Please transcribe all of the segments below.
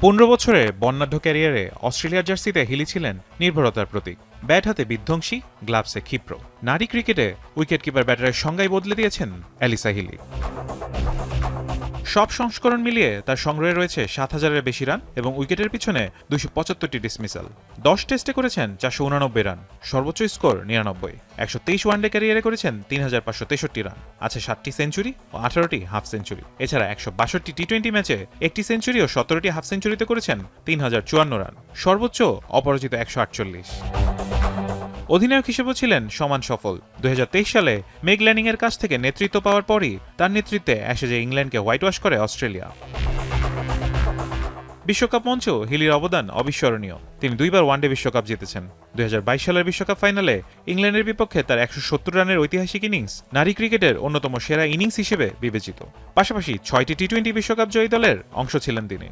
15 বছরের বর্ণাঢ্য ক্যারিয়ারে অস্ট্রেলিয়ার জার্সিতে হিলি ছিলেন নির্ভরতার প্রতীক। ব্যাট হাতে বিধ্বংসী, গ্লাভসে ক্ষিপ্র। নারী ক্রিকেটে উইকেট কিপার ব্যাটারের সংজ্ঞাই বদলে দিয়েছেন অ্যালিসা হিলি। সব সংস্করণ মিলিয়ে তার সংগ্রহে রয়েছে 7,000-এর বেশি রান এবং উইকেটের পিছনে 275টি ডিসমিসাল। 10 টেস্টে করেছেন 489 রান, সর্বোচ্চ স্কোর 99। 123 ওয়ানডে ক্যারিয়ারে করেছেন 3,563 রান, আছে 7টি সেঞ্চুরি ও 18টি হাফ সেঞ্চুরি। এছাড়া 162টি টি-20 ম্যাচে 1টি সেঞ্চুরি ও 17টি হাফ সেঞ্চুরিতে করেছেন 3,054 রান, সর্বোচ্চ অপরাজিত 148। অধিনায়ক হিসেবেও ছিলেন সমান সফল। 2023 সালে মেগ ল্যানিংয়ের কাছ থেকে নেতৃত্ব পাওয়ার পরই তার নেতৃত্বে অ্যাশেজে ইংল্যান্ডকে হোয়াইট ওয়াশ করে অস্ট্রেলিয়া। বিশ্বকাপ মঞ্চেও হিলির অবদান অবিস্মরণীয়। তিনি 2বার ওয়ানডে বিশ্বকাপ জিতেছেন। 2022 সালের বিশ্বকাপ ফাইনালে ইংল্যান্ডের বিপক্ষে তার 170 রানের ঐতিহাসিক ইনিংস নারী ক্রিকেটের অন্যতম সেরা ইনিংস হিসেবে বিবেচিত। পাশাপাশি 6টি টি-20 বিশ্বকাপ জয়ী দলের অংশ ছিলেন তিনি।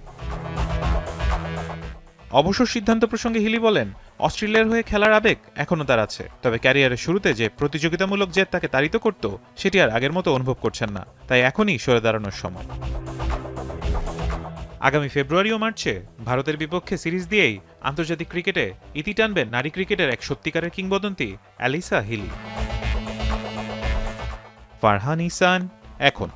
অবসর সিদ্ধান্ত প্রসঙ্গে হিলি বলেন, অস্ট্রেলিয়ার হয়ে খেলার আবেগ এখনও তার আছে, তবে ক্যারিয়ারের শুরুতে যে প্রতিযোগিতামূলক জেদ তাকে তাড়িত করত সেটি আর আগের মতো অনুভব করছেন না, তাই এখনই সরে দাঁড়ানোর সময়। আগামী ফেব্রুয়ারি ও মার্চে ভারতের বিপক্ষে সিরিজ দিয়েই আন্তর্জাতিক ক্রিকেটে ইতি টানবেন নারী ক্রিকেটের এক সত্যিকারের কিংবদন্তি অ্যালিসা হিলি। ফারহান ইহসান, এখন।